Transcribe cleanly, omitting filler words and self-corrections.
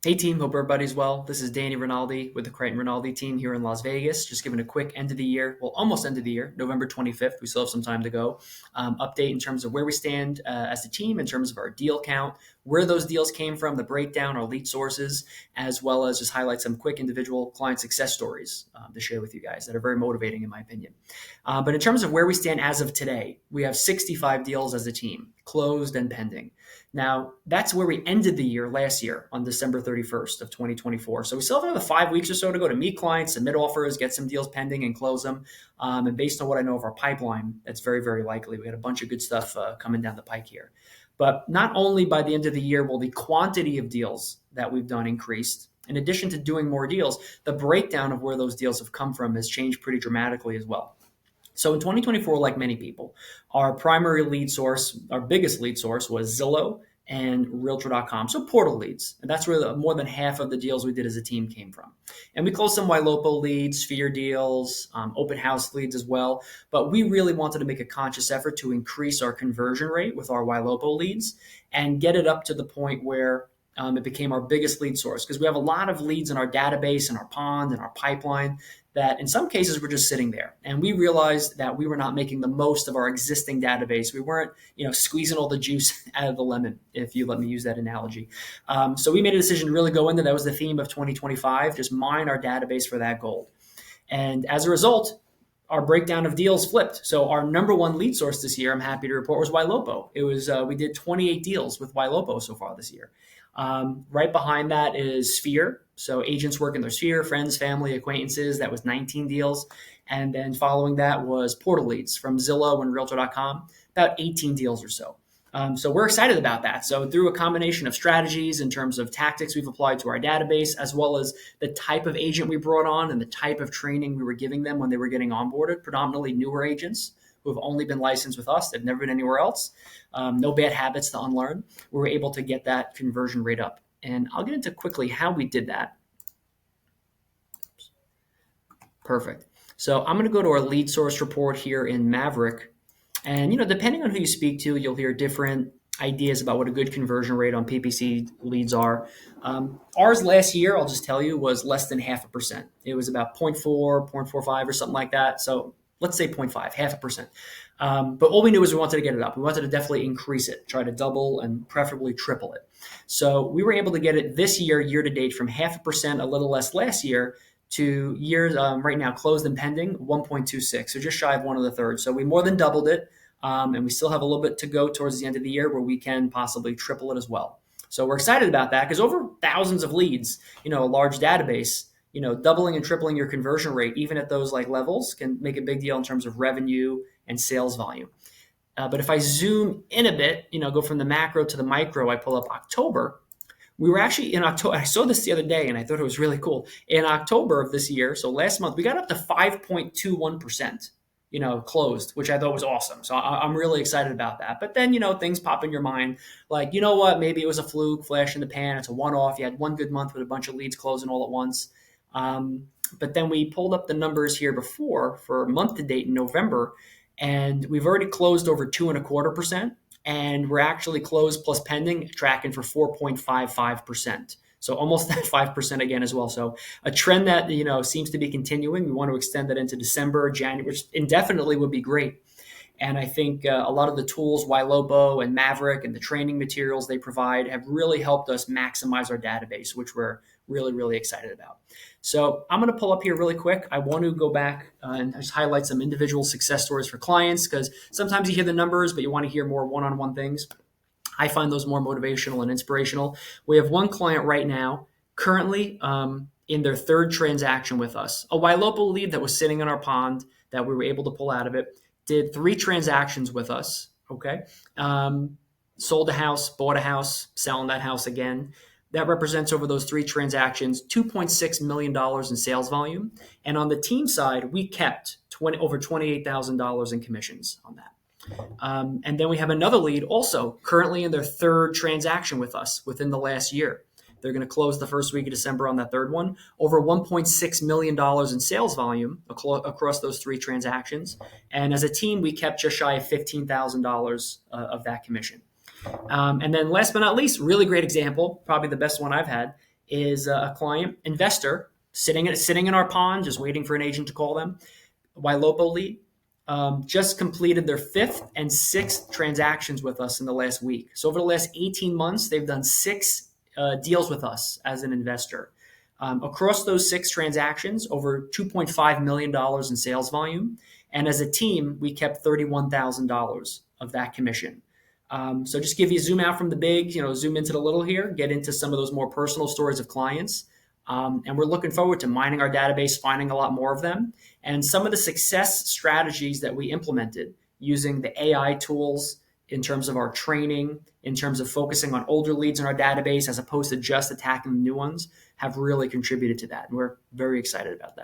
Hey team, hope everybody's well. This is Danny Rinaldi with the Creighton Rinaldi team here in Las Vegas. Just giving a quick end of the year, well, almost end of the year, November 25th. We still have some time to go. Update in terms of where we stand as a team, in terms of our deal count, where those deals came from, the breakdown, our lead sources, as well as just highlight some quick individual client success stories to share with you guys that are very motivating in my opinion. But in terms of where we stand as of today, we have 65 deals as a team, closed and pending. Now, that's where we ended the year last year on December 31st of 2024. So we still have another 5 weeks or so to go to meet clients, submit offers, get some deals pending and close them. And based on what I know of our pipeline, that's very, very likely. We had a bunch of good stuff coming down the pike here. But not only by the end of the year will the quantity of deals that we've done increased, in addition to doing more deals, the breakdown of where those deals have come from has changed pretty dramatically as well. So in 2024, like many people, our primary lead source, our biggest lead source was Zillow and Realtor.com. So portal leads. And that's where more than half of the deals we did as a team came from. And we closed some Ylopo leads, Sphere deals, open house leads as well. But we really wanted to make a conscious effort to increase our conversion rate with our Ylopo leads and get it up to the point where it became our biggest lead source, because we have a lot of leads in our database and our pond and our pipeline that in some cases were just sitting there. And we realized that we were not making the most of our existing database. We weren't, squeezing all the juice out of the lemon, if you let me use that analogy. So we made a decision to really go into that. Was the theme of 2025, just mine our database for that gold. And as a result, our breakdown of deals flipped. So our number one lead source this year, I'm happy to report, was Ylopo. It was we did 28 deals with Ylopo so far this year. Right behind that is Sphere. So agents work in their sphere, friends, family, acquaintances. That was 19 deals. And then following that was portal leads from Zillow and Realtor.com, about 18 deals or so. So we're excited about that. So through a combination of strategies in terms of tactics we've applied to our database, as well as the type of agent we brought on and the type of training we were giving them when they were getting onboarded, predominantly newer agents who have only been licensed with us, they've never been anywhere else, no bad habits to unlearn, we were able to get that conversion rate up. And I'll get into quickly how we did that. Perfect. So I'm going to go to our lead source report here in Maverick. And, depending on who you speak to, you'll hear different ideas about what a good conversion rate on PPC leads are. Ours last year, I'll just tell you, was less than 0.5%. It was about 0.4, 0.45 or something like that. So let's say 0.5, 0.5%. But all we knew is we wanted to get it up. We wanted to definitely increase it, try to double and preferably triple it. So we were able to get it this year to date, from 0.5%, a little less last year, to years right now closed and pending 1.26, so just shy of 1 1/3. So we more than doubled it, and we still have a little bit to go towards the end of the year where we can possibly triple it as well. So we're excited about that, because over thousands of leads, a large database, doubling and tripling your conversion rate, even at those levels, can make a big deal in terms of revenue and sales volume. But if I zoom in a bit, go from the macro to the micro, I pull up October. We were actually in October. I saw this the other day and I thought it was really cool. In October of this year, so last month, we got up to 5.21%, closed, which I thought was awesome. So I'm really excited about that. But then, things pop in your mind like, you know what, maybe it was a fluke, flash in the pan. It's a one-off. You had one good month with a bunch of leads closing all at once. But then we pulled up the numbers here before for month to date in November, and we've already closed over 2.25%. And we're actually closed plus pending, tracking for 4.55%. So almost that 5% again as well. So a trend that, seems to be continuing. We want to extend that into December, January, which indefinitely would be great. And I think a lot of the tools, Ylopo and Maverick, and the training materials they provide have really helped us maximize our database, which we're really, really excited about. So I'm going to pull up here really quick. I want to go back and just highlight some individual success stories for clients, because sometimes you hear the numbers, but you want to hear more one-on-one things. I find those more motivational and inspirational. We have one client right now currently in their third transaction with us, a Ylopo lead that was sitting in our pond that we were able to pull out of it. Did 3 transactions with us, okay? Sold a house, bought a house, selling that house again. That represents, over those 3 transactions, $2.6 million in sales volume. And on the team side, we kept over $28,000 in commissions on that. And then we have another lead also currently in their third transaction with us within the last year. They're going to close the first week of December on that third one. Over $1.6 million in sales volume across those 3 transactions. And as a team, we kept just shy of $15,000 of that commission. And then last but not least, really great example, probably the best one I've had, is a client investor sitting in our pond, just waiting for an agent to call them. Ylopo lead just completed their fifth and sixth transactions with us in the last week. So over the last 18 months, they've done six deals with us as an investor. Across those six transactions, over $2.5 million in sales volume. And as a team, we kept $31,000 of that commission. So just give you a zoom out from the big, zoom into the little here, get into some of those more personal stories of clients. And we're looking forward to mining our database, finding a lot more of them. And some of the success strategies that we implemented using the AI tools in terms of our training, in terms of focusing on older leads in our database as opposed to just attacking the new ones, have really contributed to that. And we're very excited about that.